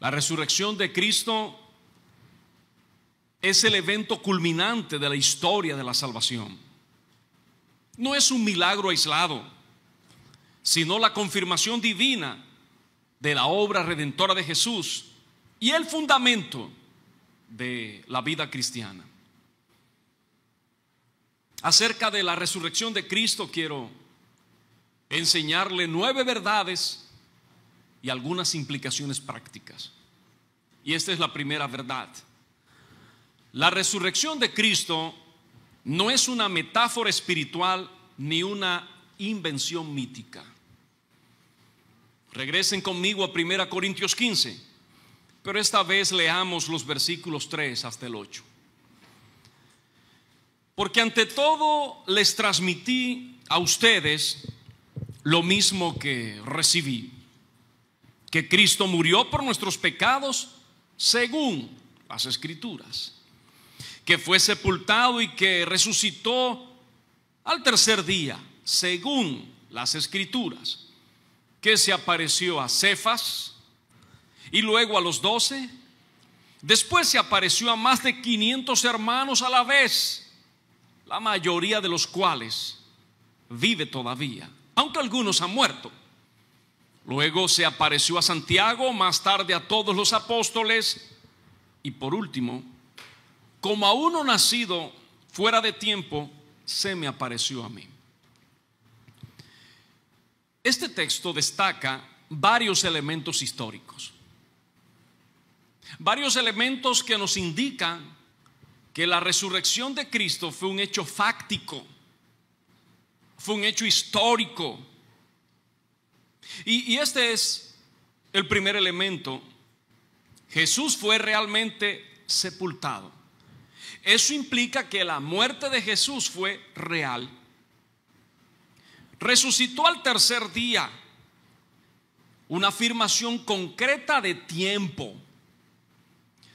La resurrección de Cristo es el evento culminante de la historia de la salvación. No es un milagro aislado, sino la confirmación divina de la obra redentora de Jesús y el fundamento de la vida cristiana. Acerca de la resurrección de Cristo quiero enseñarle 9 verdades y algunas implicaciones prácticas. Y esta es la primera verdad. La resurrección de Cristo no es una metáfora espiritual ni una invención mítica. Regresen conmigo a 1 Corintios 15, pero esta vez leamos los versículos 3 hasta el 8. Porque ante todo les transmití a ustedes lo mismo que recibí, que Cristo murió por nuestros pecados según las Escrituras, que fue sepultado y que resucitó al tercer día según las Escrituras, que se apareció a Cefas y luego a los 12, después se apareció a más de 500 hermanos a la vez, la mayoría de los cuales vive todavía, aunque algunos han muerto. Luego se apareció a Santiago, más tarde a todos los apóstoles y por último, como a uno nacido fuera de tiempo, se me apareció a mí. Este texto destaca varios elementos históricos, varios elementos que nos indican que la resurrección de Cristo fue un hecho fáctico, fue un hecho histórico. Y este es el primer elemento. Jesús fue realmente sepultado. Eso implica que la muerte de Jesús fue real. Resucitó al tercer día, una afirmación concreta de tiempo.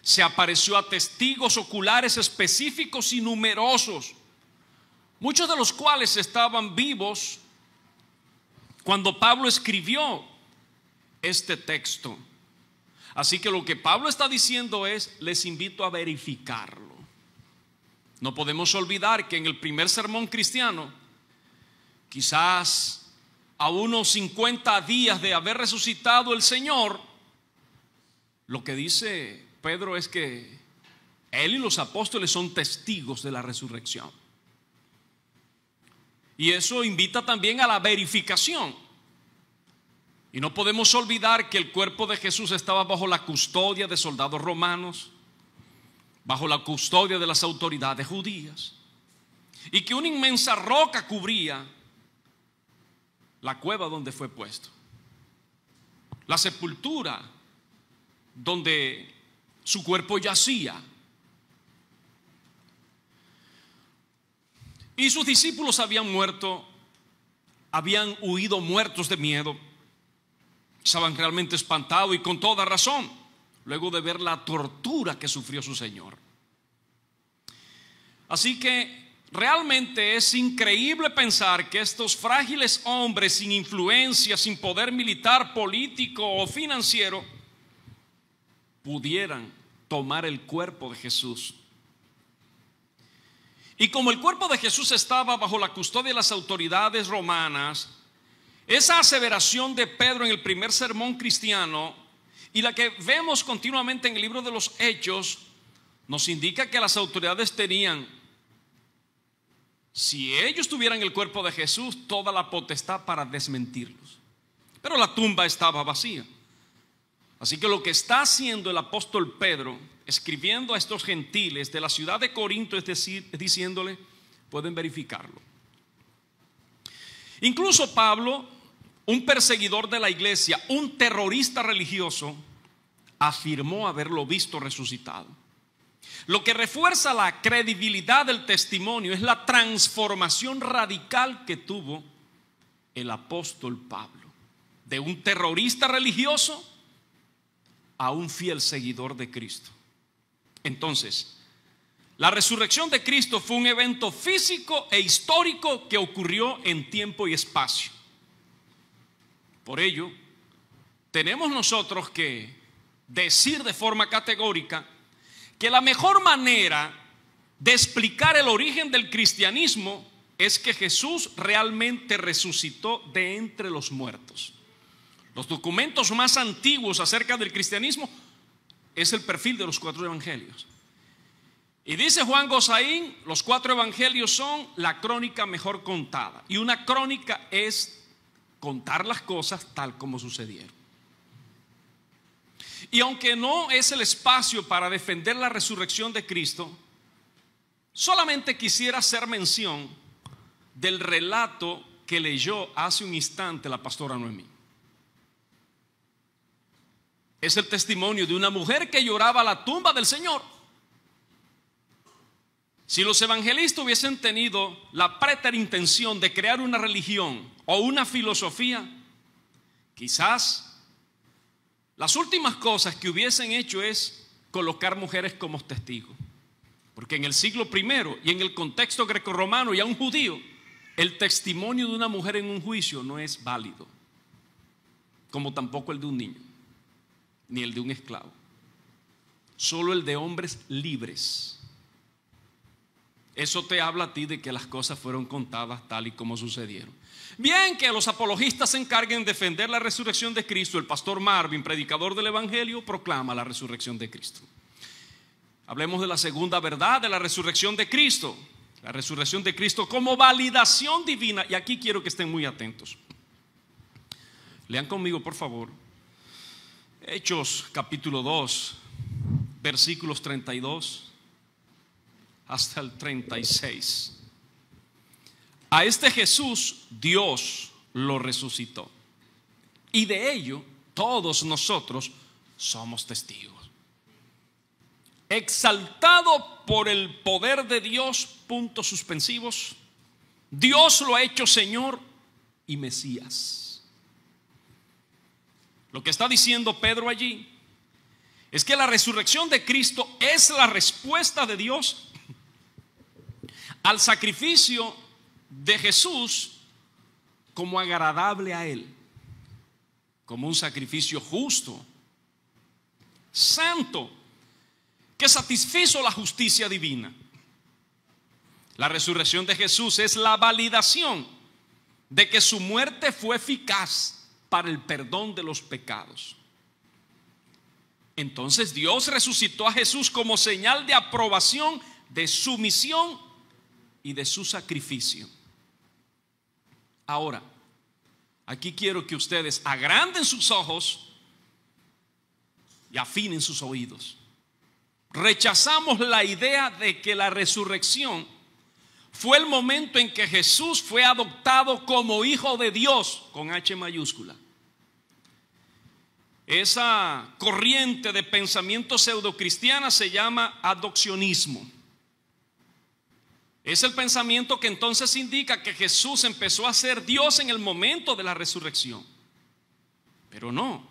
Se apareció a testigos oculares específicos y numerosos, muchos de los cuales estaban vivos cuando Pablo escribió este texto. Así que lo que Pablo está diciendo es: les invito a verificarlo. No podemos olvidar que en el primer sermón cristiano, quizás a unos 50 días de haber resucitado el Señor, lo que dice Pedro es que él y los apóstoles son testigos de la resurrección. Y eso invita también a la verificación. Y no podemos olvidar que el cuerpo de Jesús estaba bajo la custodia de soldados romanos, bajo la custodia de las autoridades judías, y que una inmensa roca cubría la cueva donde fue puesto, la sepultura donde su cuerpo yacía. Y sus discípulos habían muerto, habían huido muertos de miedo, estaban realmente espantados y con toda razón, luego de ver la tortura que sufrió su Señor. Así que realmente es increíble pensar que estos frágiles hombres sin influencia, sin poder militar, político o financiero, pudieran tomar el cuerpo de Jesús. Y como el cuerpo de Jesús estaba bajo la custodia de las autoridades romanas, esa aseveración de Pedro en el primer sermón cristiano y la que vemos continuamente en el libro de los Hechos nos indica que las autoridades tenían, si ellos tuvieran el cuerpo de Jesús, toda la potestad para desmentirlos. Pero la tumba estaba vacía. Así que lo que está haciendo el apóstol Pedro, escribiendo a estos gentiles de la ciudad de Corinto, es decir, diciéndole: pueden verificarlo. Incluso Pablo, un perseguidor de la iglesia, un terrorista religioso, afirmó haberlo visto resucitado. Lo que refuerza la credibilidad del testimonio es la transformación radical que tuvo el apóstol Pablo, de un terrorista religioso a un fiel seguidor de Cristo. Entonces, la resurrección de Cristo fue un evento físico e histórico que ocurrió en tiempo y espacio. Por ello, tenemos nosotros que decir de forma categórica que la mejor manera de explicar el origen del cristianismo es que Jesús realmente resucitó de entre los muertos. Los documentos más antiguos acerca del cristianismo es el perfil de los 4 evangelios. Y dice Juan Gosaín, los 4 evangelios son la crónica mejor contada. Y una crónica es contar las cosas tal como sucedieron. Y aunque no es el espacio para defender la resurrección de Cristo, solamente quisiera hacer mención del relato que leyó hace un instante la pastora Noemí. Es el testimonio de una mujer que lloraba a la tumba del Señor. Si los evangelistas hubiesen tenido la prétera intención de crear una religión o una filosofía, quizás las últimas cosas que hubiesen hecho es colocar mujeres como testigos. Porque en el siglo I y en el contexto grecorromano y aún judío, el testimonio de una mujer en un juicio no es válido, como tampoco el de un niño, ni el de un esclavo. Solo el de hombres libres. Eso te habla a ti de que las cosas fueron contadas tal y como sucedieron. Bien, que los apologistas se encarguen de defender la resurrección de Cristo. El pastor Marvin, predicador del evangelio, proclama la resurrección de Cristo. Hablemos de la segunda verdad de la resurrección de Cristo. La resurrección de Cristo como validación divina. Y aquí quiero que estén muy atentos. Lean conmigo, por favor, Hechos capítulo 2, versículos 32 hasta el 36. A este Jesús Dios lo resucitó, y de ello todos nosotros somos testigos. Exaltado por el poder de Dios, puntos suspensivos, Dios lo ha hecho Señor y Mesías. Lo que está diciendo Pedro allí es que la resurrección de Cristo es la respuesta de Dios al sacrificio de Jesús como agradable a Él, como un sacrificio justo, santo, que satisfizo la justicia divina. La resurrección de Jesús es la validación de que su muerte fue eficaz para el perdón de los pecados. Entonces Dios resucitó a Jesús como señal de aprobación de su misión y de su sacrificio. Ahora, aquí quiero que ustedes agranden sus ojos y afinen sus oídos. Rechazamos la idea de que la resurrección fue el momento en que Jesús fue adoptado como hijo de Dios, con H mayúscula. Esa corriente de pensamiento pseudocristiana se llama adopcionismo. Es el pensamiento que entonces indica que Jesús empezó a ser Dios en el momento de la resurrección. Pero no,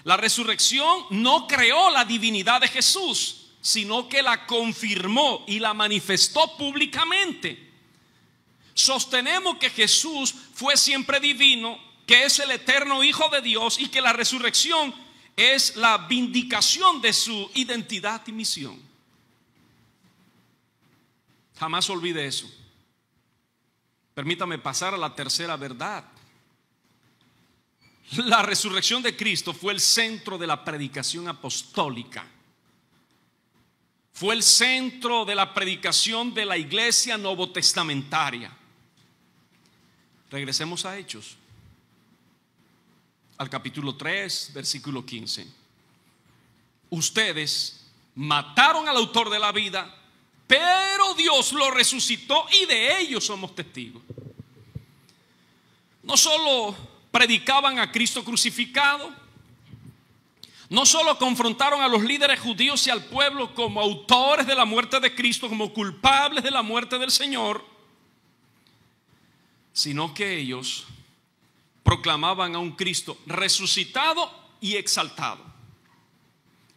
la resurrección no creó la divinidad de Jesús, sino que la confirmó y la manifestó públicamente. Sostenemos que Jesús fue siempre divino, que es el eterno Hijo de Dios y que la resurrección es la vindicación de su identidad y misión. Jamás olvide eso. Permítame pasar a la tercera verdad. La resurrección de Cristo fue el centro de la predicación apostólica. Fue el centro de la predicación de la iglesia novotestamentaria. Regresemos a Hechos, al capítulo 3, versículo 15. Ustedes mataron al autor de la vida, pero Dios lo resucitó y de ello somos testigos. No solo predicaban a Cristo crucificado, no solo confrontaron a los líderes judíos y al pueblo como autores de la muerte de Cristo, como culpables de la muerte del Señor, sino que ellos proclamaban a un Cristo resucitado y exaltado.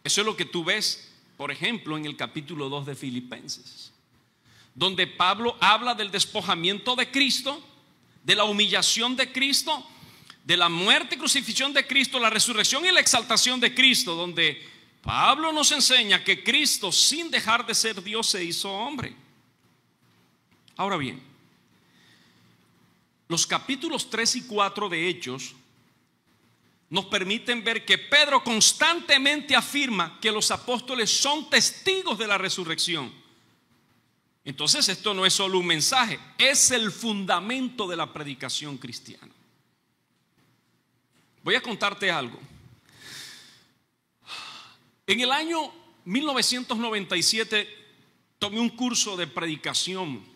Eso es lo que tú ves, por ejemplo, en el capítulo 2 de Filipenses, donde Pablo habla del despojamiento de Cristo, de la humillación de Cristo, de la muerte y crucifixión de Cristo, la resurrección y la exaltación de Cristo, donde Pablo nos enseña que Cristo, sin dejar de ser Dios, se hizo hombre. Ahora bien, los capítulos 3 y 4 de Hechos nos permiten ver que Pedro constantemente afirma que los apóstoles son testigos de la resurrección. Entonces esto no es solo un mensaje, es el fundamento de la predicación cristiana. Voy a contarte algo. En el año 1997 tomé un curso de predicación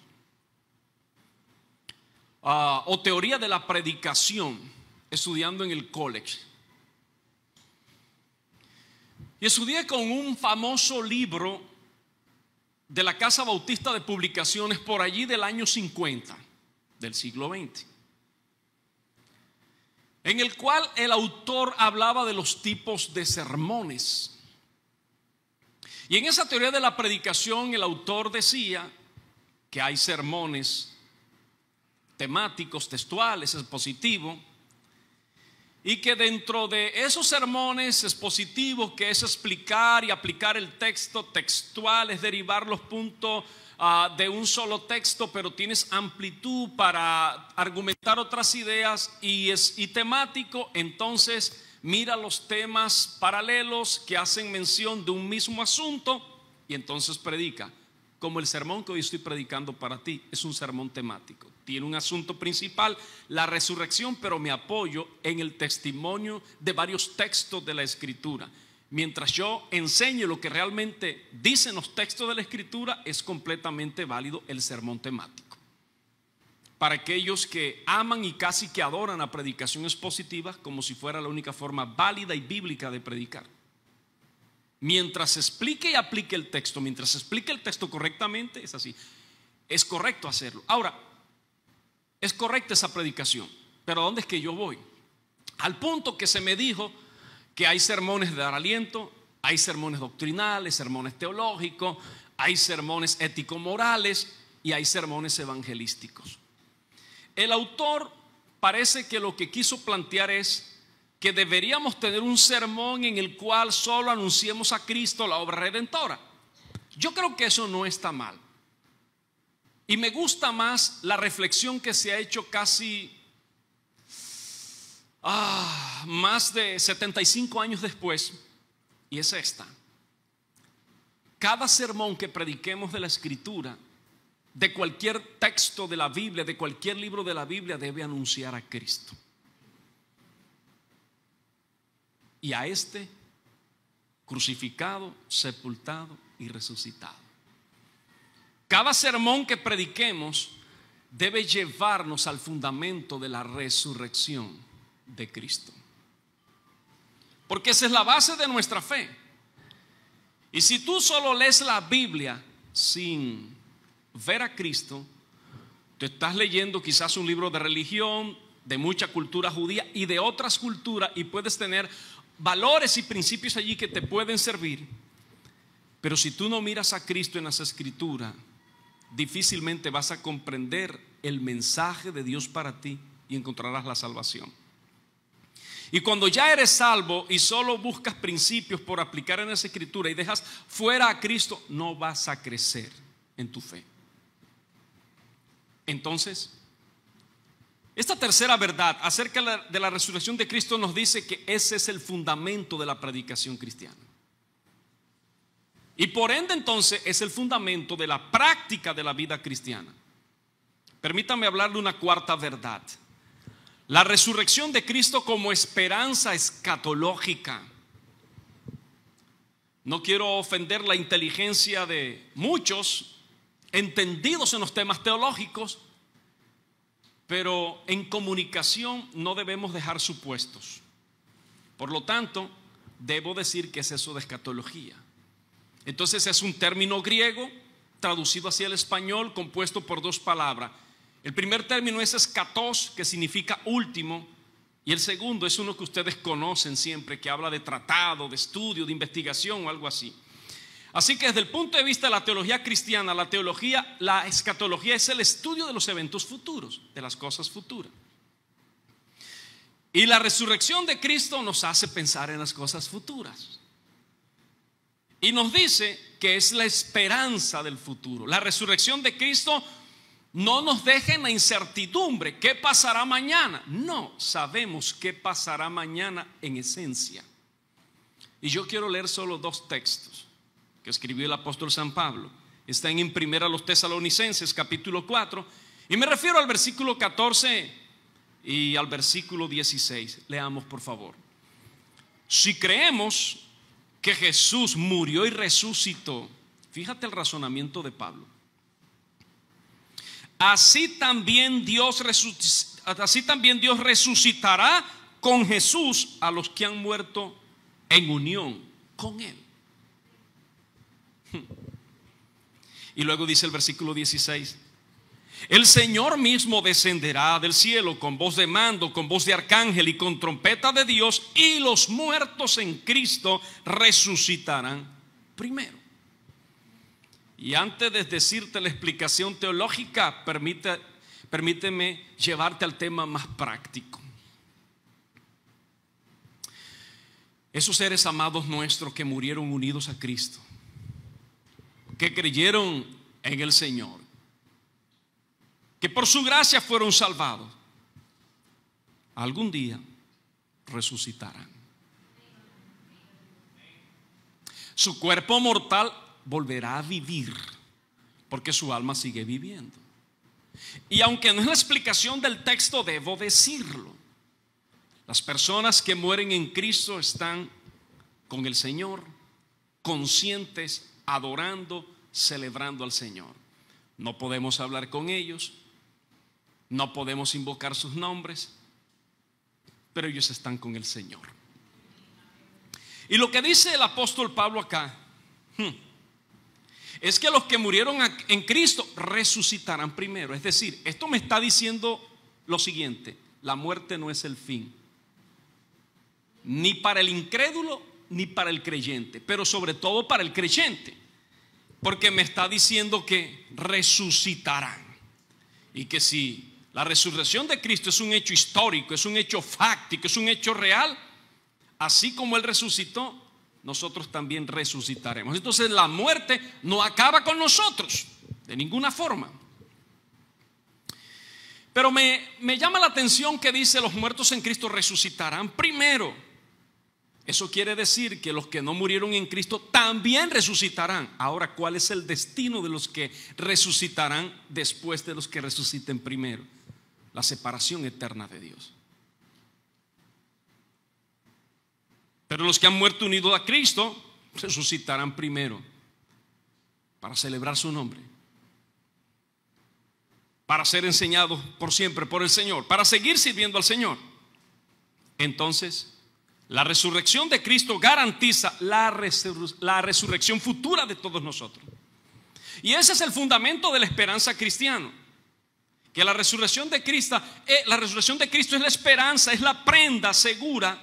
o teoría de la predicación, estudiando en el college. Y estudié con un famoso libro de la Casa Bautista de Publicaciones por allí del año 50 del siglo XX, en el cual el autor hablaba de los tipos de sermones. Y en esa teoría de la predicación el autor decía que hay sermones temáticos, textuales, expositivos, y que dentro de esos sermones expositivos, que es explicar y aplicar el texto textual, es derivar los puntos de un solo texto, pero tienes amplitud para argumentar otras ideas, y temático, entonces mira los temas paralelos que hacen mención de un mismo asunto y entonces predica. Como el sermón que hoy estoy predicando para ti es un sermón temático. Tiene un asunto principal, la resurrección, pero me apoyo en el testimonio de varios textos de la Escritura. Mientras yo enseño lo que realmente dicen los textos de la Escritura, es completamente válido el sermón temático. Para aquellos que aman y casi que adoran la predicación expositiva como si fuera la única forma válida y bíblica de predicar. Mientras explique y aplique el texto, mientras explique el texto correctamente, es así. Es correcto hacerlo. Ahora, es correcta esa predicación, pero ¿a dónde es que yo voy? Al punto que se me dijo que hay sermones de dar aliento, hay sermones doctrinales, sermones teológicos, hay sermones ético-morales y hay sermones evangelísticos. El autor parece que lo que quiso plantear es que deberíamos tener un sermón en el cual solo anunciemos a Cristo, la obra redentora. Yo creo que eso no está mal. Y me gusta más la reflexión que se ha hecho casi más de 75 años después, y es esta: cada sermón que prediquemos de la Escritura, de cualquier texto de la Biblia, de cualquier libro de la Biblia, debe anunciar a Cristo y a este crucificado, sepultado y resucitado. Cada sermón que prediquemos debe llevarnos al fundamento de la resurrección de Cristo, porque esa es la base de nuestra fe. Y si tú solo lees la Biblia sin ver a Cristo, tú estás leyendo quizás un libro de religión, de mucha cultura judía y de otras culturas, y puedes tener valores y principios allí que te pueden servir, pero si tú no miras a Cristo en las Escrituras, difícilmente vas a comprender el mensaje de Dios para ti y encontrarás la salvación. Y cuando ya eres salvo y solo buscas principios por aplicar en esa Escritura y dejas fuera a Cristo, no vas a crecer en tu fe. Entonces, esta tercera verdad acerca de la resurrección de Cristo nos dice que ese es el fundamento de la predicación cristiana. Y por ende entonces es el fundamento de la práctica de la vida cristiana. Permítame hablar de una cuarta verdad: la resurrección de Cristo como esperanza escatológica. No quiero ofender la inteligencia de muchos entendidos en los temas teológicos, pero en comunicación no debemos dejar supuestos. Por lo tanto, debo decir que es eso de escatología. Entonces es un término griego traducido hacia el español, compuesto por dos palabras. El primer término es escatos, que significa último, y el segundo es uno que ustedes conocen siempre, que habla de tratado, de estudio, de investigación o algo así. Así que desde el punto de vista de la teología cristiana, la escatología es el estudio de los eventos futuros, de las cosas futuras. Y la resurrección de Cristo nos hace pensar en las cosas futuras. y nos dice que es la esperanza del futuro. La resurrección de Cristo no nos deja en la incertidumbre. ¿Qué pasará mañana? No, sabemos qué pasará mañana en esencia. Y yo quiero leer solo 2 textos que escribió el apóstol San Pablo. Están en primera los Tesalonicenses capítulo 4, y me refiero al versículo 14 y al versículo 16. Leamos por favor. Si creemos que Jesús murió y resucitó, fíjate el razonamiento de Pablo, así también Dios resucitará con Jesús a los que han muerto en unión con Él. Y luego dice el versículo 16: el Señor mismo descenderá del cielo con voz de mando, con voz de arcángel y con trompeta de Dios, y los muertos en Cristo resucitarán primero. Y antes de decirte la explicación teológica, permíteme llevarte al tema más práctico. Esos seres amados nuestros que murieron unidos a Cristo, que creyeron en el Señor, que por su gracia fueron salvados, algún día resucitarán. Su cuerpo mortal volverá a vivir, porque su alma sigue viviendo. Y aunque no es la explicación del texto, debo decirlo: las personas que mueren en Cristo están con el Señor, conscientes, adorando, celebrando al Señor. No podemos hablar con ellos, no podemos invocar sus nombres, pero ellos están con el Señor. Y lo que dice el apóstol Pablo acá es que los que murieron en Cristo resucitarán primero. Es decir, esto me está diciendo lo siguiente: la muerte no es el fin, ni para el incrédulo ni para el creyente, pero sobre todo para el creyente, porque me está diciendo que resucitarán. Y que si la resurrección de Cristo es un hecho histórico, es un hecho fáctico, es un hecho real, así como Él resucitó, nosotros también resucitaremos. Entonces la muerte no acaba con nosotros de ninguna forma. Pero me llama la atención que dice: los muertos en Cristo resucitarán primero. Eso quiere decir que los que no murieron en Cristo también resucitarán. Ahora, ¿cuál es el destino de los que resucitarán después de los que resuciten primero? La separación eterna de Dios. Pero los que han muerto unidos a Cristo resucitarán primero para celebrar su nombre, para ser enseñados por siempre por el Señor, para seguir sirviendo al Señor. Entonces, la resurrección de Cristo garantiza la resurrección futura de todos nosotros. Y ese es el fundamento de la esperanza cristiana, que la resurrección de Cristo es la esperanza, es la prenda segura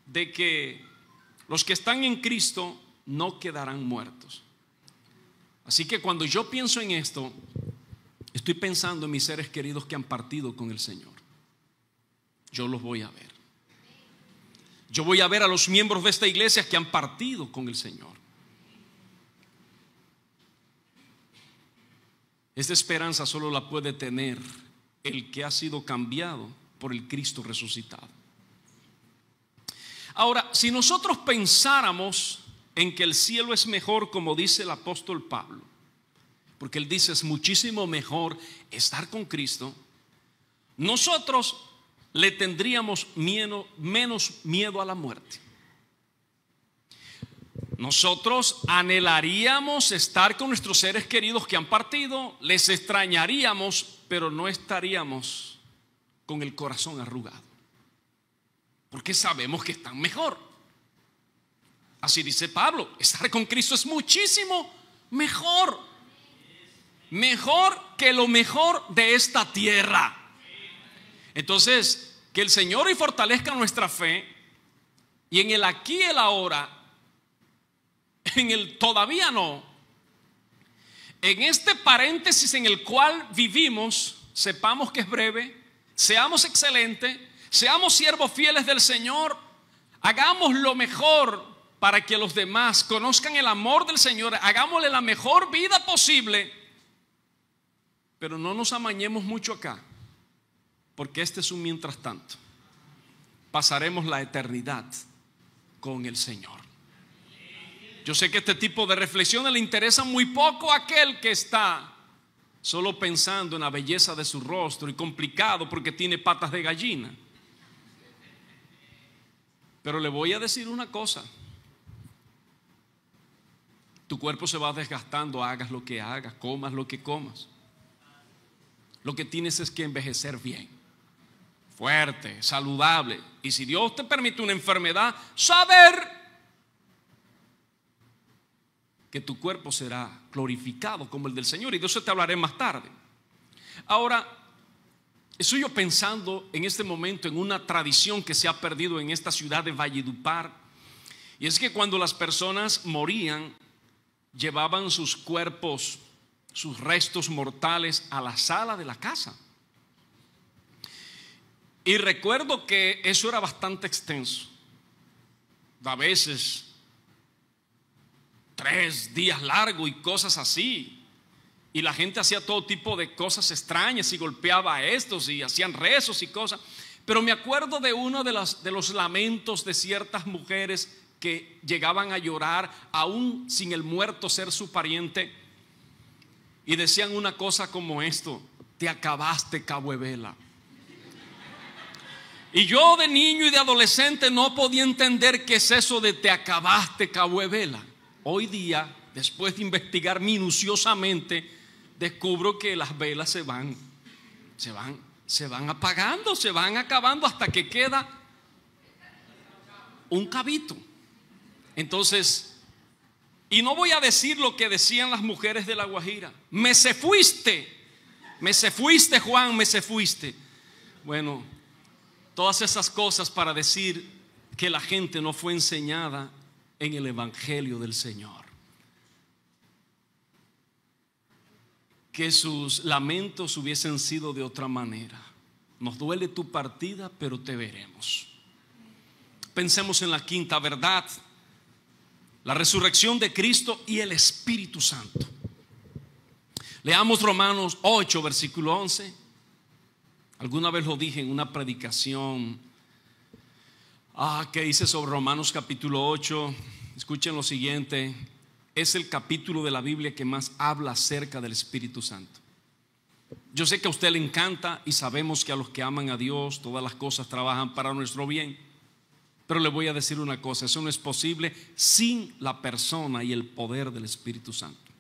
de que los que están en Cristo no quedarán muertos. Así que cuando yo pienso en esto, estoy pensando en mis seres queridos que han partido con el Señor. Yo los voy a ver. Yo voy a ver a los miembros de esta iglesia que han partido con el Señor. Esta esperanza solo la puede tener el que ha sido cambiado por el Cristo resucitado. Ahora, si nosotros pensáramos en que el cielo es mejor, como dice el apóstol Pablo, porque él dice: es muchísimo mejor estar con Cristo, nosotros le tendríamos menos miedo a la muerte. Nosotros anhelaríamos estar con nuestros seres queridos que han partido, les extrañaríamos, pero no estaríamos con el corazón arrugado, porque sabemos que están mejor. Así dice Pablo: estar con Cristo es muchísimo mejor, mejor que lo mejor de esta tierra. Entonces, que el Señor hoy fortalezca nuestra fe, y en el aquí y el ahora, en el todavía no, en este paréntesis en el cual vivimos, sepamos que es breve, seamos excelentes, seamos siervos fieles del Señor, hagamos lo mejor para que los demás conozcan el amor del Señor. Hagámosle la mejor vida posible, pero no nos amañemos mucho acá, porque este es un mientras tanto. Pasaremos la eternidad con el Señor. Yo sé que este tipo de reflexiones le interesa muy poco a aquel que está solo pensando en la belleza de su rostro y complicado porque tiene patas de gallina. Pero le voy a decir una cosa: tu cuerpo se va desgastando, hagas lo que hagas, comas lo que comas. Lo que tienes es que envejecer bien, fuerte, saludable. Y si Dios te permite una enfermedad, saber que tu cuerpo será glorificado como el del Señor. Y de eso te hablaré más tarde. Ahora, estoy yo pensando en este momento en una tradición que se ha perdido en esta ciudad de Valledupar. Y es que cuando las personas morían, llevaban sus cuerpos, sus restos mortales a la sala de la casa. Y recuerdo que eso era bastante extenso. A veces 3 días largos y cosas así. Y la gente hacía todo tipo de cosas extrañas y golpeaba a estos y hacían rezos y cosas. Pero me acuerdo de uno de los lamentos de ciertas mujeres que llegaban a llorar aún sin el muerto ser su pariente, y decían una cosa como esto: te acabaste, Cabo Evela. Y yo de niño y de adolescente no podía entender qué es eso de te acabaste, Cabo Evela. Hoy día, después de investigar minuciosamente, descubro que las velas se van apagando, se van acabando hasta que queda un cabito. Entonces, y no voy a decir lo que decían las mujeres de La Guajira: me se fuiste, Juan, me se fuiste. Bueno, todas esas cosas para decir que la gente no fue enseñada en el Evangelio del Señor, que sus lamentos hubiesen sido de otra manera. Nos duele tu partida, pero te veremos. Pensemos en la quinta verdad: la resurrección de Cristo y el Espíritu Santo. Leamos Romanos 8, versículo 11. Alguna vez lo dije en una predicación que hice sobre Romanos capítulo 8. Escuchen lo siguiente: es el capítulo de la Biblia que más habla acerca del Espíritu Santo. Yo sé que a usted le encanta y sabemos que a los que aman a Dios todas las cosas trabajan para nuestro bien. Pero le voy a decir una cosa: eso no es posible sin la persona y el poder del Espíritu Santo.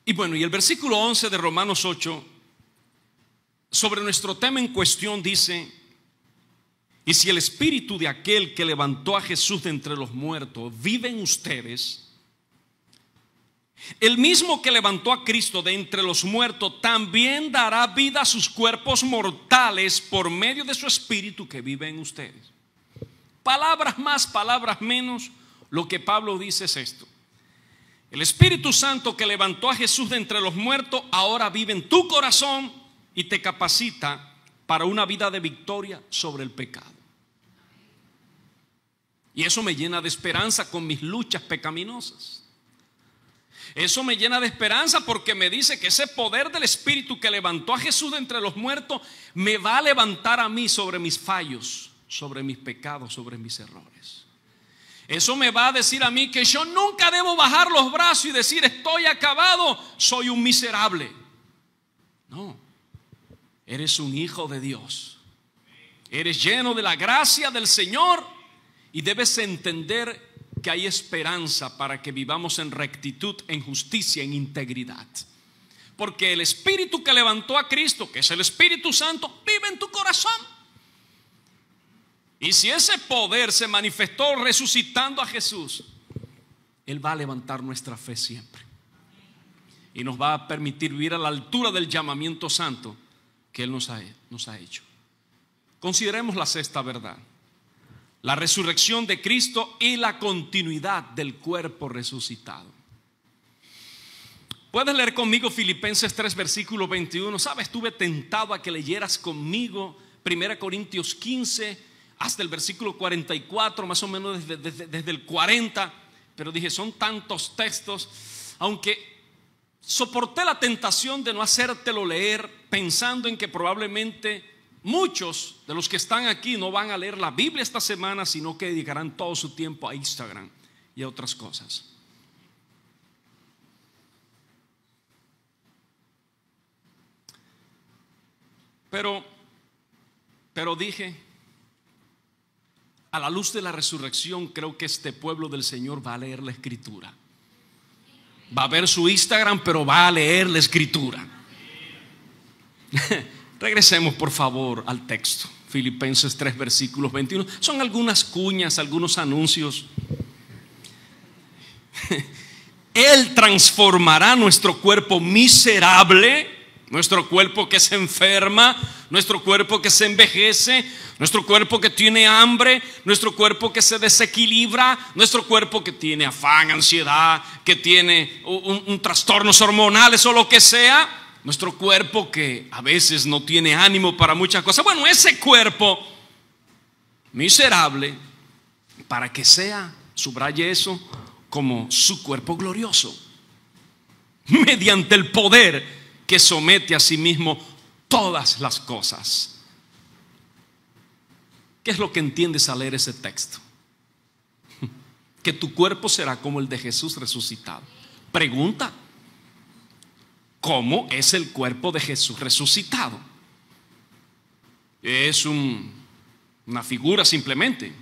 Y bueno, y el versículo 11 de Romanos 8 sobre nuestro tema en cuestión dice: y si el espíritu de aquel que levantó a Jesús de entre los muertos vive en ustedes, el mismo que levantó a Cristo de entre los muertos también dará vida a sus cuerpos mortales por medio de su espíritu que vive en ustedes. Palabras más, palabras menos, lo que Pablo dice es esto: el Espíritu Santo que levantó a Jesús de entre los muertos ahora vive en tu corazón y te capacita para una vida de victoria sobre el pecado. Y eso me llena de esperanza con mis luchas pecaminosas. Eso me llena de esperanza porque me dice que ese poder del Espíritu que levantó a Jesús de entre los muertos me va a levantar a mí sobre mis fallos, sobre mis pecados, sobre mis errores. Eso me va a decir a mí que yo nunca debo bajar los brazos y decir: estoy acabado, soy un miserable. No, eres un hijo de Dios, eres lleno de la gracia del Señor y debes entender que hay esperanza para que vivamos en rectitud, en justicia, en integridad. Porque el Espíritu que levantó a Cristo, que es el Espíritu Santo, vive en tu corazón. Y si ese poder se manifestó resucitando a Jesús, Él va a levantar nuestra fe siempre y nos va a permitir vivir a la altura del llamamiento santo que Él nos ha hecho. Consideremos la sexta verdad: la resurrección de Cristo y la continuidad del cuerpo resucitado. Puedes leer conmigo Filipenses 3, versículo 21. Sabes, estuve tentado a que leyeras conmigo 1 Corintios 15 hasta el versículo 44, más o menos desde el 40, pero dije, son tantos textos, aunque soporté la tentación de no hacértelo leer, pensando en que probablemente muchos de los que están aquí no van a leer la Biblia esta semana, sino que dedicarán todo su tiempo a Instagram y a otras cosas. Pero dije, a la luz de la resurrección, creo que este pueblo del Señor va a leer la Escritura. Va a ver su Instagram, pero va a leer la Escritura. Regresemos por favor al texto. Filipenses 3 versículos 21. Son algunas cuñas, algunos anuncios. Él transformará nuestro cuerpo miserable, nuestro cuerpo que se enferma, nuestro cuerpo que se envejece, nuestro cuerpo que tiene hambre, nuestro cuerpo que se desequilibra, nuestro cuerpo que tiene afán, ansiedad, que tiene un trastornos hormonales o lo que sea, nuestro cuerpo que a veces no tiene ánimo para muchas cosas. Bueno, ese cuerpo miserable, para que sea, subraye eso, como su cuerpo glorioso, mediante el poder que somete a sí mismo todas las cosas. ¿Qué es lo que entiendes al leer ese texto? Que tu cuerpo será como el de Jesús resucitado. Pregunta: ¿cómo es el cuerpo de Jesús resucitado? ¿Es una figura simplemente?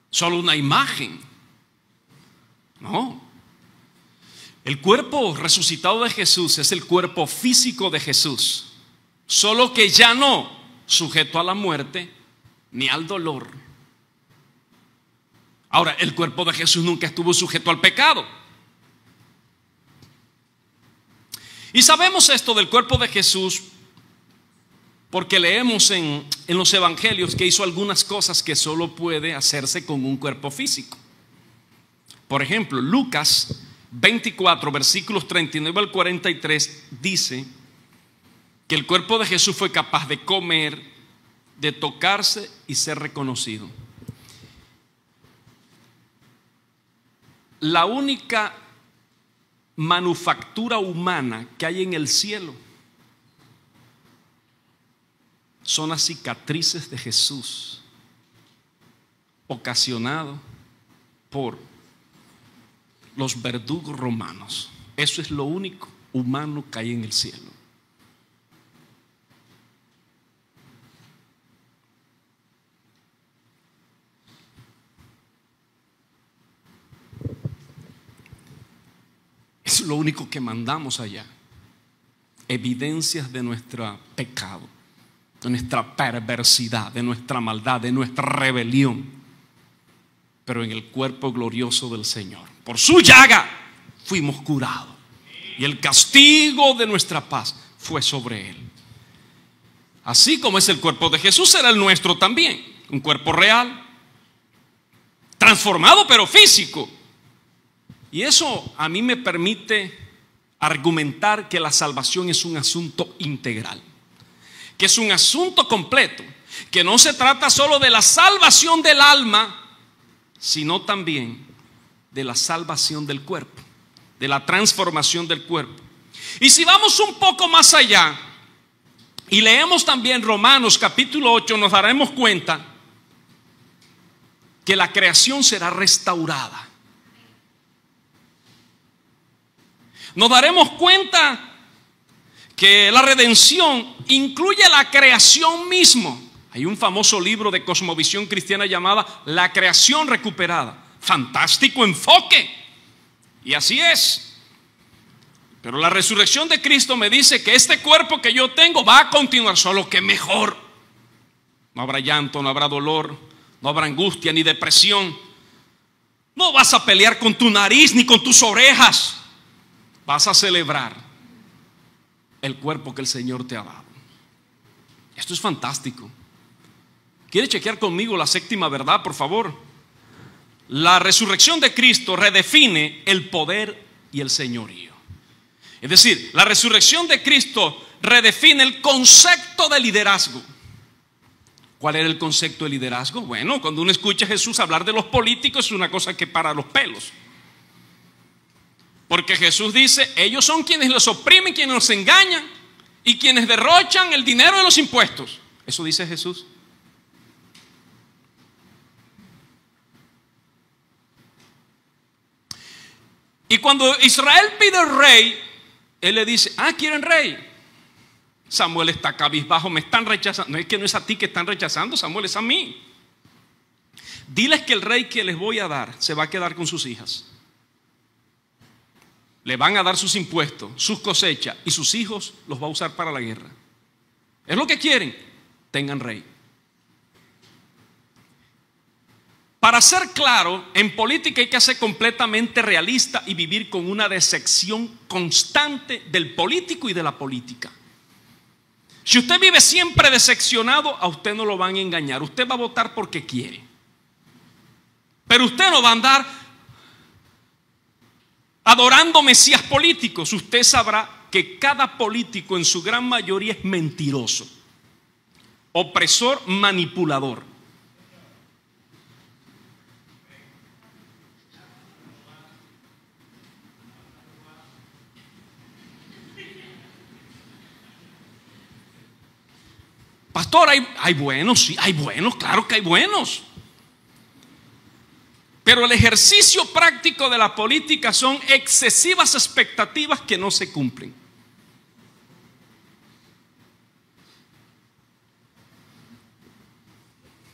¿Solo una imagen? No. El cuerpo resucitado de Jesús es el cuerpo físico de Jesús, solo que ya no sujeto a la muerte ni al dolor. Ahora, el cuerpo de Jesús nunca estuvo sujeto al pecado. Y sabemos esto del cuerpo de Jesús porque leemos en los evangelios que hizo algunas cosas que solo puede hacerse con un cuerpo físico. Por ejemplo, Lucas 24 versículos 39 al 43 dice que el cuerpo de Jesús fue capaz de comer, de tocarse y ser reconocido. La única manufactura humana que hay en el cielo son las cicatrices de Jesús, ocasionado por los verdugos romanos. Eso es lo único humano que hay en el cielo. Es lo único que mandamos allá. Evidencias de nuestro pecado, de nuestra perversidad, de nuestra maldad, de nuestra rebelión, pero en el cuerpo glorioso del Señor. Por su llaga fuimos curados, y el castigo de nuestra paz fue sobre él. Así como es el cuerpo de Jesús, será el nuestro también. Un cuerpo real, transformado pero físico. Y eso a mí me permite argumentar que la salvación es un asunto integral, que es un asunto completo, que no se trata solo de la salvación del alma, sino también de la salvación del cuerpo, de la transformación del cuerpo. Y si vamos un poco más allá y leemos también Romanos capítulo 8, nos daremos cuenta que la creación será restaurada. Nos daremos cuenta que la redención incluye la creación mismo. Hay un famoso libro de cosmovisión cristiana llamada La creación recuperada. Fantástico enfoque. Y así es. Pero la resurrección de Cristo me dice que este cuerpo que yo tengo va a continuar, solo que mejor. No habrá llanto, no habrá dolor, no habrá angustia ni depresión. No vas a pelear con tu nariz ni con tus orejas. Vas a celebrar el cuerpo que el Señor te ha dado. Esto es fantástico. ¿Quiere chequear conmigo la séptima verdad, por favor? La resurrección de Cristo redefine el poder y el señorío. Es decir, la resurrección de Cristo redefine el concepto de liderazgo. ¿Cuál era el concepto de liderazgo? Bueno, cuando uno escucha a Jesús hablar de los políticos es una cosa que para los pelos. Porque Jesús dice, ellos son quienes los oprimen, quienes los engañan y quienes derrochan el dinero de los impuestos. Eso dice Jesús. Y cuando Israel pide rey, él le dice, ¿quieren rey? Samuel está cabizbajo, me están rechazando. No es que no es a ti que están rechazando, Samuel, es a mí. Diles que el rey que les voy a dar se va a quedar con sus hijas. Le van a dar sus impuestos, sus cosechas, y sus hijos los va a usar para la guerra. Es lo que quieren, tengan rey. Para ser claro, en política hay que ser completamente realista y vivir con una decepción constante del político y de la política. Si usted vive siempre decepcionado, a usted no lo van a engañar. Usted va a votar porque quiere. Pero usted no va a andar adorando mesías políticos. Usted sabrá que cada político en su gran mayoría es mentiroso, opresor, manipulador. Pastor, hay buenos, sí, hay buenos, claro que hay buenos. Pero el ejercicio práctico de la política son excesivas expectativas que no se cumplen.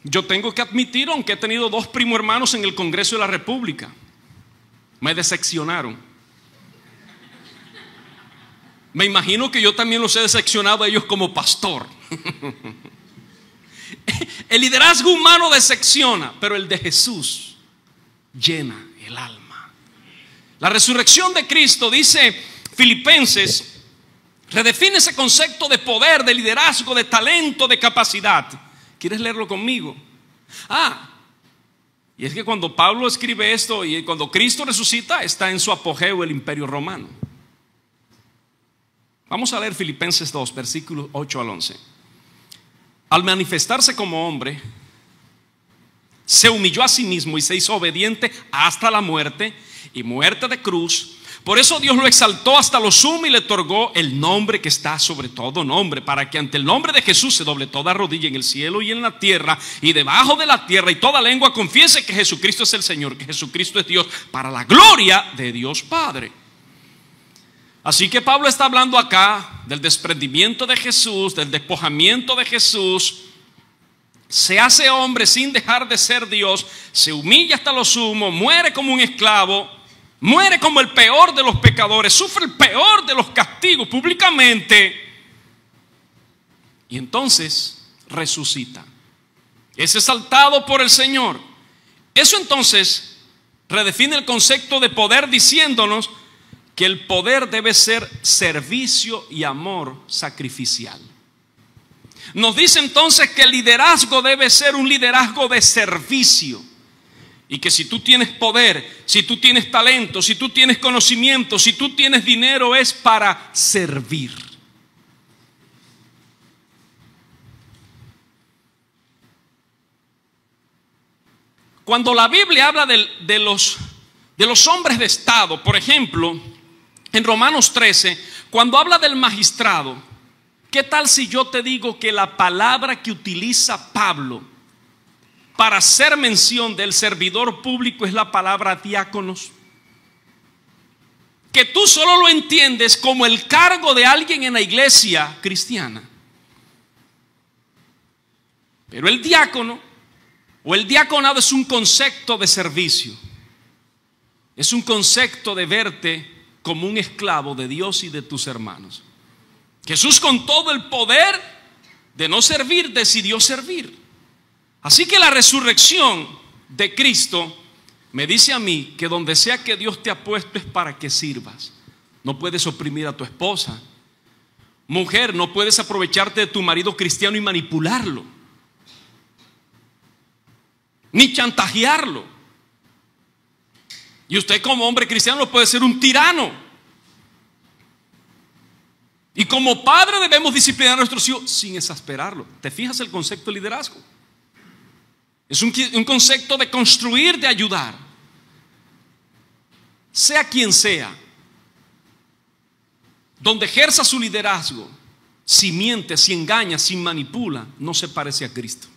Yo tengo que admitir, aunque he tenido 2 primo hermanos en el Congreso de la República, me decepcionaron. Me imagino que yo también los he decepcionado a ellos como pastor. El liderazgo humano decepciona, pero el de Jesús llena el alma. La resurrección de Cristo, dice Filipenses, redefine ese concepto de poder, de liderazgo, de talento, de capacidad. ¿Quieres leerlo conmigo? Y es que cuando Pablo escribe esto y cuando Cristo resucita, está en su apogeo el imperio romano. Vamos a leer Filipenses 2, versículos 8 al 11. Al manifestarse como hombre, se humilló a sí mismo y se hizo obediente hasta la muerte, y muerte de cruz. Por eso Dios lo exaltó hasta lo sumo y le otorgó el nombre que está sobre todo nombre, para que ante el nombre de Jesús se doble toda rodilla en el cielo y en la tierra y debajo de la tierra, y toda lengua confiese que Jesucristo es el Señor, que Jesucristo es Dios, para la gloria de Dios Padre. Así que Pablo está hablando acá del desprendimiento de Jesús, del despojamiento de Jesús. Se hace hombre sin dejar de ser Dios, se humilla hasta lo sumo, muere como un esclavo, muere como el peor de los pecadores, sufre el peor de los castigos públicamente, y entonces resucita. Es exaltado por el Señor. Eso entonces redefine el concepto de poder, diciéndonos que el poder debe ser servicio y amor sacrificial. Nos dice entonces que el liderazgo debe ser un liderazgo de servicio, y que si tú tienes poder, si tú tienes talento, si tú tienes conocimiento, si tú tienes dinero, es para servir. Cuando la Biblia habla de los hombres de Estado, por ejemplo, en Romanos 13, cuando habla del magistrado, ¿qué tal si yo te digo que la palabra que utiliza Pablo para hacer mención del servidor público es la palabra diáconos? Que tú solo lo entiendes como el cargo de alguien en la iglesia cristiana. Pero el diácono o el diaconado es un concepto de servicio. Es un concepto de verte como un esclavo de Dios y de tus hermanos. Jesús, con todo el poder de no servir, decidió servir. Así que la resurrección de Cristo me dice a mí que donde sea que Dios te ha puesto es para que sirvas. No puedes oprimir a tu esposa. Mujer, no puedes aprovecharte de tu marido cristiano y manipularlo, ni chantajearlo. Y usted como hombre cristiano puede ser un tirano. Y como padre debemos disciplinar a nuestros hijos sin exasperarlo. ¿Te fijas el concepto de liderazgo? Es un concepto de construir, de ayudar. Sea quien sea, donde ejerza su liderazgo, si miente, si engaña, si manipula, no se parece a Cristo.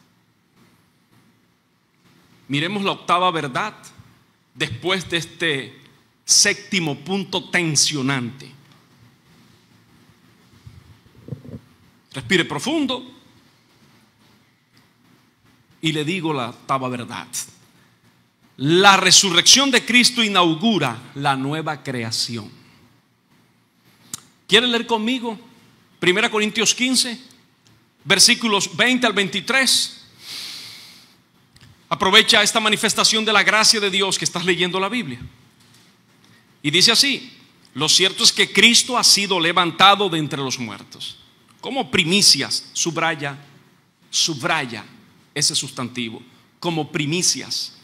Miremos la octava verdad después de este séptimo punto tensionante. Respire profundo y le digo la octava verdad. La resurrección de Cristo inaugura la nueva creación. ¿Quiere leer conmigo? 1 Corintios 15, versículos 20 al 23. Aprovecha esta manifestación de la gracia de Dios que estás leyendo la Biblia. Y dice así: lo cierto es que Cristo ha sido levantado de entre los muertos, como primicias, subraya ese sustantivo, como primicias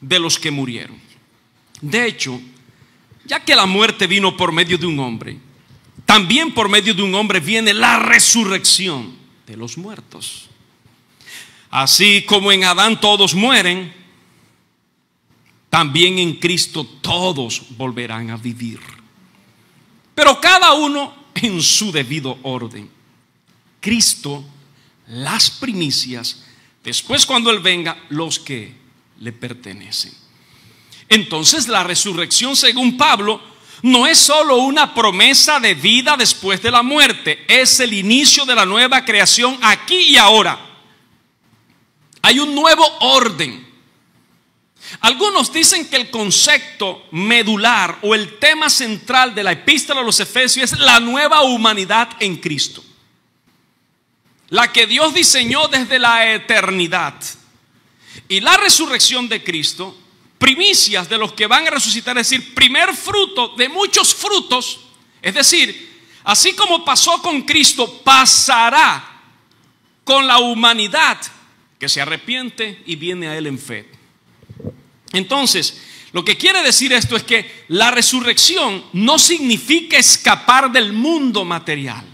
de los que murieron. De hecho, ya que la muerte vino por medio de un hombre, también por medio de un hombre viene la resurrección de los muertos. Así como en Adán todos mueren, también en Cristo todos volverán a vivir, pero cada uno en su debido orden. Cristo las primicias, después cuando Él venga los que le pertenecen. Entonces la resurrección, según Pablo, no es solo una promesa de vida después de la muerte, es el inicio de la nueva creación aquí y ahora. Hay un nuevo orden. Algunos dicen que el concepto medular o el tema central de la epístola a los Efesios es la nueva humanidad en Cristo, la que Dios diseñó desde la eternidad. Y la resurrección de Cristo, primicias de los que van a resucitar, es decir, primer fruto de muchos frutos. Es decir, así como pasó con Cristo, pasará con la humanidad que se arrepiente y viene a Él en fe. Entonces, lo que quiere decir esto es que la resurrección no significa escapar del mundo material.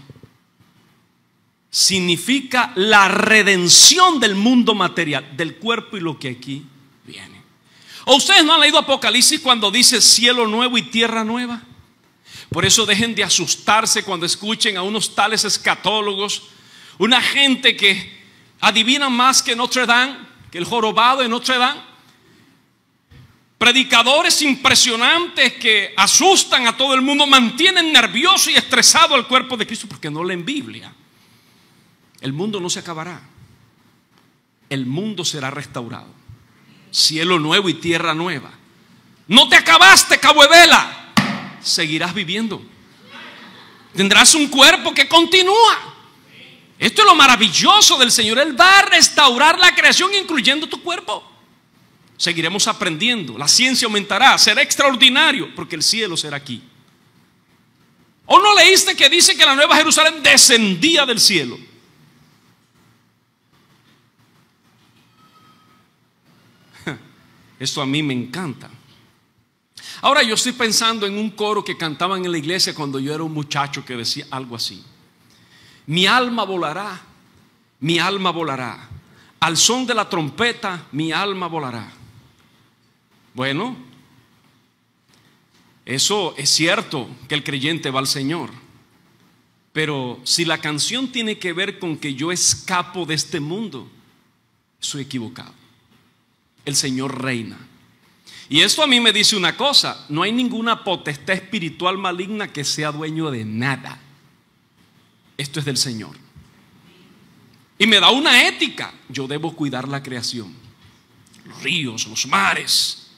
Significa la redención del mundo material, del cuerpo y lo que aquí viene. ¿O ustedes no han leído Apocalipsis cuando dice cielo nuevo y tierra nueva? Por eso dejen de asustarse cuando escuchen a unos tales escatólogos, una gente que adivina más que Notre Dame, que el jorobado de Notre Dame. Predicadores impresionantes que asustan a todo el mundo, mantienen nervioso y estresado al cuerpo de Cristo porque no leen Biblia. El mundo no se acabará. El mundo será restaurado. Cielo nuevo y tierra nueva. No te acabaste, Cabo de Vela. Seguirás viviendo. Tendrás un cuerpo que continúa. Esto es lo maravilloso del Señor. Él va a restaurar la creación, incluyendo tu cuerpo. Seguiremos aprendiendo. La ciencia aumentará. Será extraordinario porque el cielo será aquí. ¿O no leíste que dice que la nueva Jerusalén descendía del cielo? Esto a mí me encanta. Ahora yo estoy pensando en un coro que cantaban en la iglesia cuando yo era un muchacho, que decía algo así: mi alma volará, mi alma volará, al son de la trompeta mi alma volará. Bueno, eso es cierto, que el creyente va al Señor, pero si la canción tiene que ver con que yo escapo de este mundo, estoy equivocado. El Señor reina. Y esto a mí me dice una cosa: no hay ninguna potestad espiritual maligna que sea dueño de nada. Esto es del Señor. Y me da una ética. Yo debo cuidar la creación, los ríos, los mares.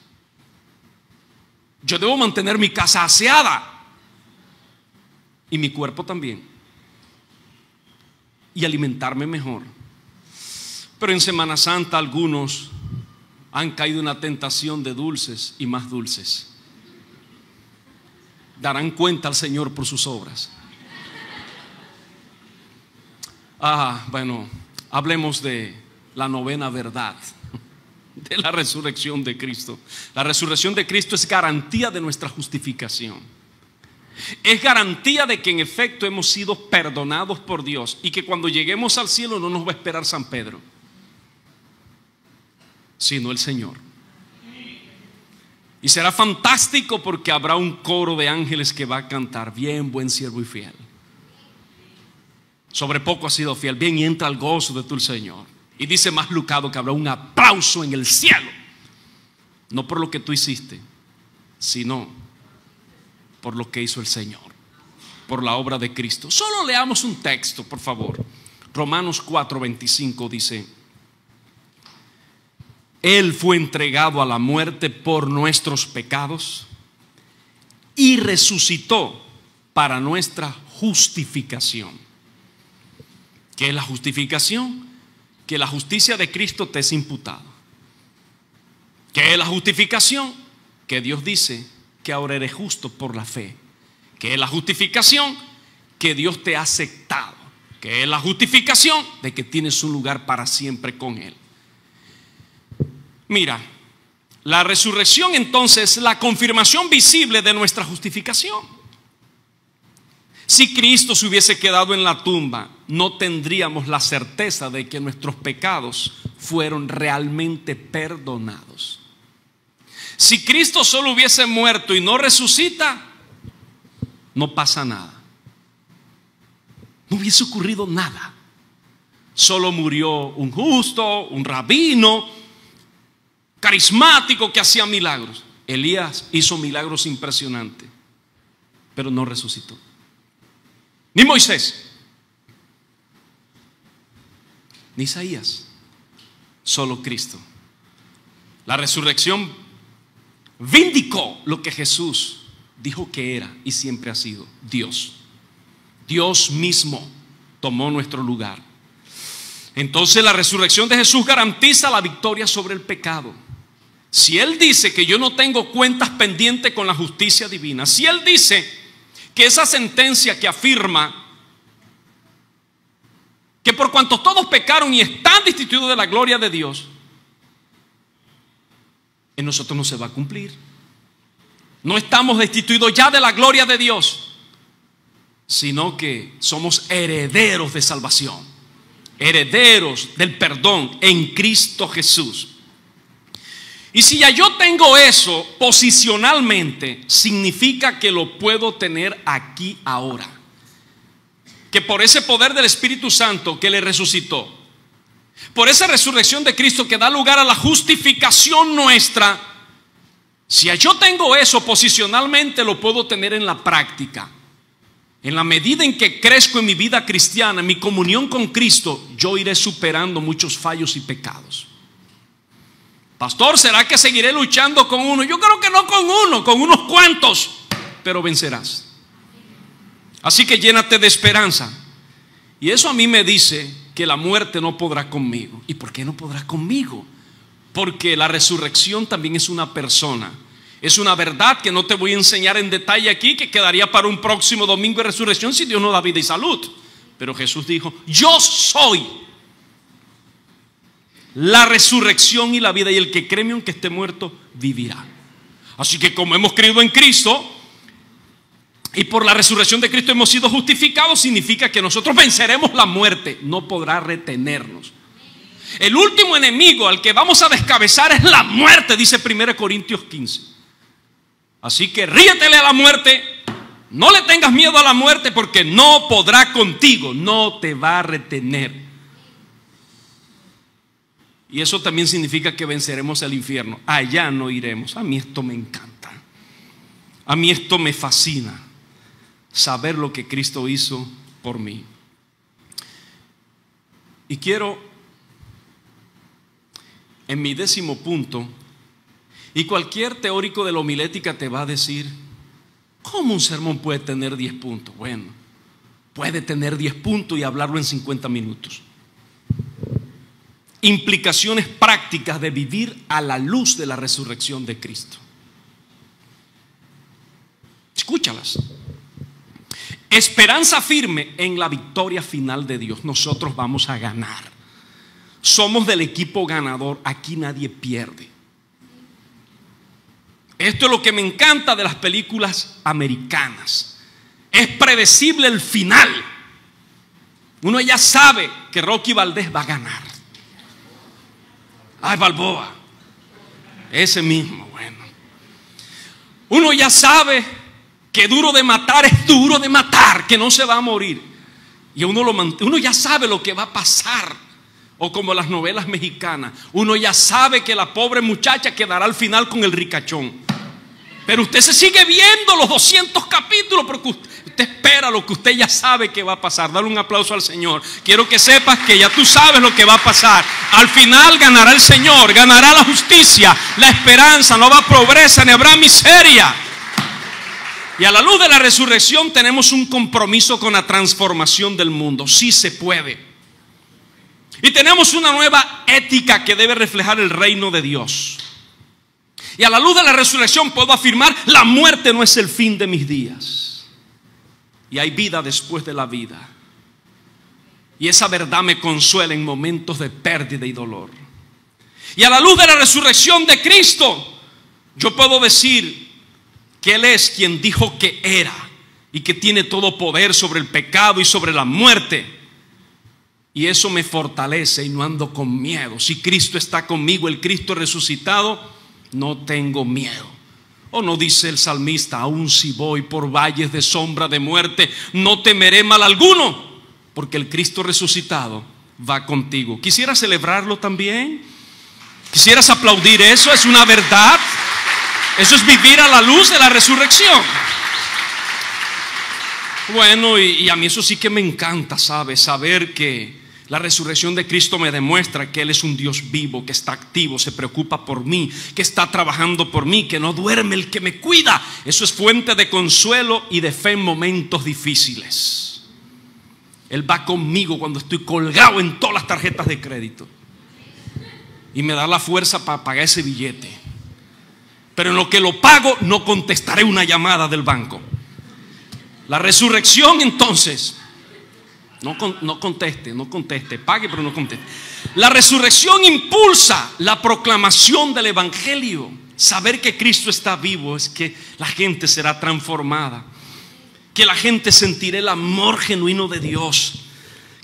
Yo debo mantener mi casa aseada y mi cuerpo también, y alimentarme mejor. Pero en Semana Santa algunos han caído en la tentación de dulces y más dulces. Darán cuenta al Señor por sus obras. Bueno, hablemos de la novena verdad, de la resurrección de Cristo. La resurrección de Cristo es garantía de nuestra justificación. Es garantía de que en efecto hemos sido perdonados por Dios y que cuando lleguemos al cielo no nos va a esperar San Pedro. sino el Señor. Y será fantástico porque habrá un coro de ángeles que va a cantar: bien, buen siervo y fiel. Sobre poco has sido fiel, bien, y entra al gozo de tu Señor. Y dice más Lucado que habrá un aplauso en el cielo, no por lo que tú hiciste, sino por lo que hizo el Señor, por la obra de Cristo. Solo leamos un texto, por favor. Romanos 4:25 dice: Él fue entregado a la muerte por nuestros pecados y resucitó para nuestra justificación. ¿Qué es la justificación? Que la justicia de Cristo te es imputada. ¿Qué es la justificación? Que Dios dice que ahora eres justo por la fe. ¿Qué es la justificación? Que Dios te ha aceptado. ¿Qué es la justificación? De que tienes un lugar para siempre con Él. Mira, la resurrección entonces es la confirmación visible de nuestra justificación. Si Cristo se hubiese quedado en la tumba, no tendríamos la certeza de que nuestros pecados fueron realmente perdonados. Si Cristo solo hubiese muerto y no resucita, no pasa nada. No hubiese ocurrido nada. Solo murió un justo, un rabino carismático que hacía milagros. Elías hizo milagros impresionantes, pero no resucitó. Ni Moisés, ni Isaías, solo Cristo. La resurrección vindicó lo que Jesús dijo que era y siempre ha sido: Dios. Dios mismo tomó nuestro lugar. Entonces la resurrección de Jesús garantiza la victoria sobre el pecado. Si Él dice que yo no tengo cuentas pendientes con la justicia divina, si Él dice que esa sentencia que afirma que por cuanto todos pecaron y están destituidos de la gloria de Dios, en nosotros no se va a cumplir. No estamos destituidos ya de la gloria de Dios, sino que somos herederos de salvación, herederos del perdón en Cristo Jesús. Y si ya yo tengo eso posicionalmente, significa que lo puedo tener aquí ahora. Que por ese poder del Espíritu Santo que le resucitó, por esa resurrección de Cristo que da lugar a la justificación nuestra, si ya yo tengo eso posicionalmente, lo puedo tener en la práctica. En la medida en que crezco en mi vida cristiana, en mi comunión con Cristo, yo iré superando muchos fallos y pecados. Pastor, ¿será que seguiré luchando con uno? Yo creo que no con uno, con unos cuantos, pero vencerás. Así que llénate de esperanza. Y eso a mí me dice que la muerte no podrá conmigo. ¿Y por qué no podrá conmigo? Porque la resurrección también es una persona. Es una verdad que no te voy a enseñar en detalle aquí, que quedaría para un próximo domingo de resurrección si Dios nos da vida y salud. Pero Jesús dijo: yo soy la resurrección y la vida, y el que cree en mí aunque esté muerto vivirá. Así que como hemos creído en Cristo y por la resurrección de Cristo hemos sido justificados, significa que nosotros venceremos la muerte. No podrá retenernos. El último enemigo al que vamos a descabezar es la muerte, dice 1 Corintios 15. Así que ríetele a la muerte, no le tengas miedo a la muerte, porque no podrá contigo, no te va a retener. Y eso también significa que venceremos el infierno. Allá no iremos. A mí esto me encanta. A mí esto me fascina, saber lo que Cristo hizo por mí. Y quiero, en mi 10º punto, y cualquier teórico de la homilética te va a decir: ¿cómo un sermón puede tener 10 puntos? Bueno, puede tener 10 puntos y hablarlo en 50 minutos. Implicaciones prácticas de vivir a la luz de la resurrección de Cristo. Escúchalas. Esperanza firme en la victoria final de Dios. Nosotros vamos a ganar. Somos del equipo ganador. Aquí nadie pierde. Esto es lo que me encanta de las películas americanas. Es predecible el final. Uno ya sabe que Rocky Valdés va a ganar. Ay, Balboa, Ese mismo, bueno. Uno ya sabe que duro de matar es duro de matar, que no se va a morir. Y uno ya sabe lo que va a pasar. O como las novelas mexicanas, uno ya sabe que la pobre muchacha quedará al final con el ricachón. Pero usted se sigue viendo los 200 capítulos porque usted espera lo que usted ya sabe que va a pasar. Dale un aplauso al Señor. Quiero que sepas que ya tú sabes lo que va a pasar. Al final ganará el Señor, ganará la justicia, la esperanza, no habrá pobreza ni habrá miseria. Y a la luz de la resurrección tenemos un compromiso con la transformación del mundo. Sí se puede. Y tenemos una nueva ética que debe reflejar el reino de Dios. Y a la luz de la resurrección puedo afirmar: la muerte no es el fin de mis días. Y hay vida después de la vida. Y esa verdad me consuela en momentos de pérdida y dolor. Y a la luz de la resurrección de Cristo, yo puedo decir que Él es quien dijo que era y que tiene todo poder sobre el pecado y sobre la muerte. Y eso me fortalece y no ando con miedo. Si Cristo está conmigo, el Cristo resucitado, no tengo miedo. ¿O no dice el salmista: aun si voy por valles de sombra de muerte, no temeré mal alguno, porque el Cristo resucitado va contigo? ¿Quisieras celebrarlo también? ¿Quisieras aplaudir eso? Es una verdad. Eso es vivir a la luz de la resurrección. Bueno, y a mí eso sí que me encanta, ¿sabes? Saber que la resurrección de Cristo me demuestra que Él es un Dios vivo, que está activo, se preocupa por mí, que está trabajando por mí, que no duerme el que me cuida. Eso es fuente de consuelo y de fe en momentos difíciles. Él va conmigo cuando estoy colgado en todas las tarjetas de crédito y me da la fuerza para pagar ese billete. Pero en lo que lo pago no contestaré una llamada del banco. La resurrección, entonces, no conteste, pague pero no conteste. La resurrección impulsa la proclamación del evangelio. Saber que Cristo está vivo es que la gente será transformada, que la gente sentirá el amor genuino de Dios,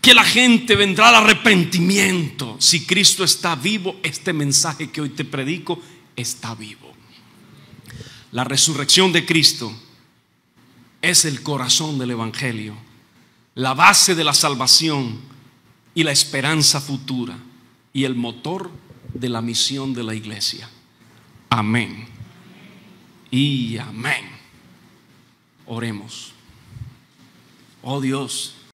que la gente vendrá al arrepentimiento. Si Cristo está vivo, este mensaje que hoy te predico está vivo. La resurrección de Cristo es el corazón del evangelio, la base de la salvación y la esperanza futura, y el motor de la misión de la iglesia. Amén y amén. Oremos. Oh Dios,